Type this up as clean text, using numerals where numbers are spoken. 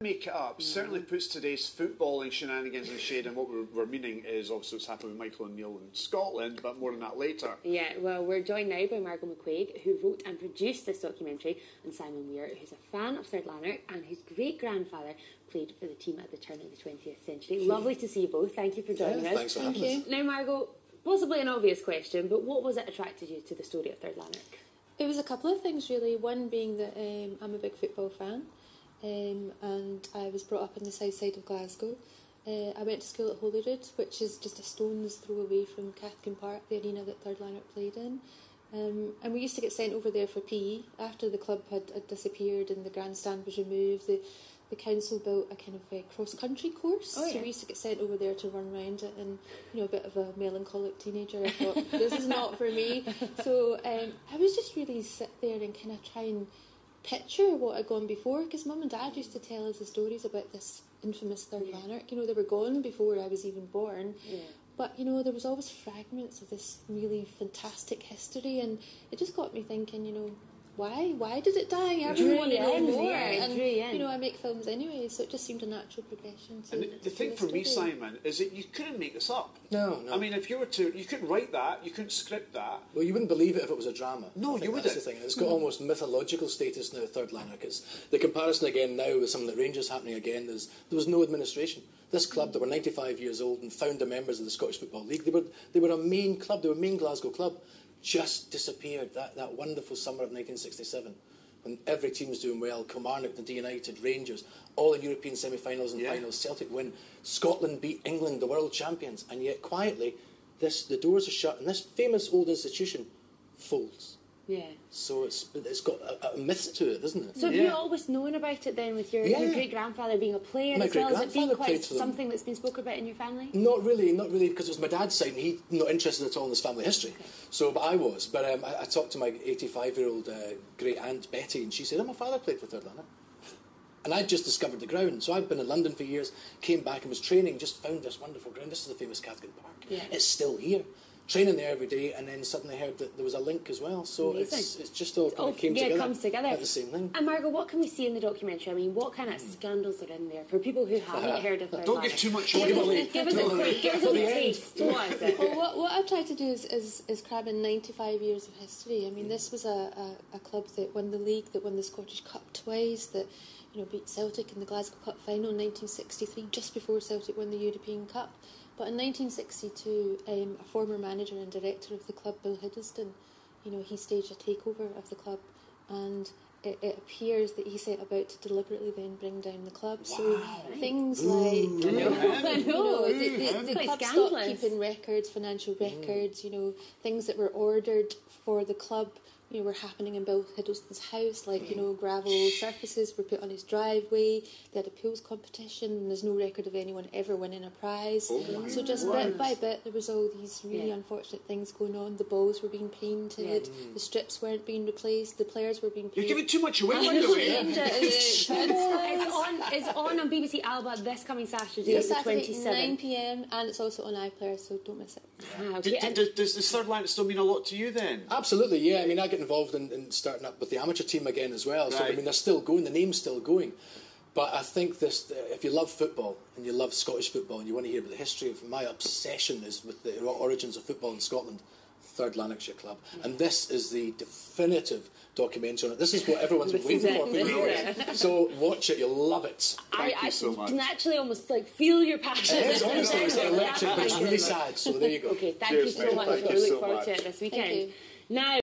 Make it up certainly puts today's footballing shenanigans in shade, and what we're meaning is obviously what's happened with Michael O'Neill in Scotland, but more on that later. Yeah, well, we're joined now by Margot McQuaig, who wrote and produced this documentary, and Simon Weir, who's a fan of Third Lanark and whose great-grandfather played for the team at the turn of the 20th century. Lovely to see you both. Thank you for joining us. Thanks for having us. Now, Margot, possibly an obvious question, but what was it attracted you to the story of Third Lanark? It was a couple of things, really. One being that I'm a big football fan. And I was brought up on the south side of Glasgow. I went to school at Holyrood, which is just a stone's throw away from Cathkin Park, the arena that Third Lanark played in. And we used to get sent over there for PE. After the club had disappeared and the grandstand was removed, the council built a kind of cross-country course. Oh, yeah. So we used to get sent over there to run around it, and, you know, a bit of a melancholic teenager, I thought, this is not for me. So I was just really sit there and kind of try and picture what had gone before, because Mum and Dad used to tell us the stories about this infamous Third Lanark. You know, they were gone before I was even born. Yeah. But, you know, there was always fragments of this really fantastic history, and it just got me thinking, you know, why did it die? I really want to know more. And, you know, I make films anyway, so it just seemed a natural progression to. And the thing for me, Simon, is that you couldn't make this up. No. I mean, if you were to, you couldn't write that, you couldn't script that. Well, you wouldn't believe it if it was a drama. No, you wouldn't. That's the thing. It's got almost mythological status now, Third Lanark. It's the comparison again now with something like Rangers happening again. There was no administration. This club, that were 95 years old and founder members of the Scottish Football League, they were a main club. They were a main Glasgow club. Just disappeared that wonderful summer of 1967. When every team was doing well, Kilmarnock, Dundee United, Rangers, all the European semi-finals and finals, Celtic win, Scotland beat England, the world champions, and yet quietly, the doors are shut, and this famous old institution folds. Yeah. So it's got a myth to it, doesn't it? So have you always known about it then, with your great-grandfather being a player, as well as it being quite something that's been spoken about in your family? Not really, because it was my dad's side, and he's not interested at all in his family history. Okay. So, but I was. But I talked to my 85-year-old great-aunt Betty, and she said, my father played for Third Lanark. And I'd just discovered the ground. So I'd been in London for years, came back and was training, just found this wonderful ground. This is the famous Cathkin Park. Yeah. It's still here. Training there every day, and then suddenly heard that there was a link as well. So it's just all kind of came together. Comes together at the same thing. And Margot, what can we see in the documentary? I mean, what kind of scandals are in there for people who haven't heard of Third Lanark? Don't give too much away. Give us a taste. What is it? Well, what I've tried to do is cram in 95 years of history. I mean, this was a club that won the league, that won the Scottish Cup twice, that, you know, beat Celtic in the Glasgow Cup final in 1963, just before Celtic won the European Cup. But in 1962, a former manager and director of the club, Bill Hiddleston, you know, he staged a takeover of the club, and it appears that he set about to deliberately then bring down the club. Wow. So things like, the club stopped keeping records, financial records, you know, things that were ordered for the club, you know, were happening in Bill Hiddleston's house, like, you know, gravel surfaces were put on his driveway, they had a pools competition, and there's no record of anyone ever winning a prize. So just bit by bit, there was all these really unfortunate things going on. The balls were being painted, the strips weren't being replaced, the players were being paid. You're giving too much away, by the way. It's on BBC Alba this coming Saturday, the 27th. 9 p.m, and it's also on iPlayer, so don't miss it. Does the Third Lanark still mean a lot to you then? Absolutely, yeah. I mean, I get involved in starting up with the amateur team again as well. So I mean, they're still going. The name's still going. But I think this, if you love football and you love Scottish football and you want to hear about the history of, my obsession is with the origins of football in Scotland. Third Lanarkshire club, and this is the definitive documentary on it. This is what everyone's been waiting for years. So watch it, you'll love it. Thank you so much. I can actually almost feel your passion. It is, honestly, it's electric, but it's really sad. So there you go. Okay, thank you so much. We look forward to it this weekend. Now.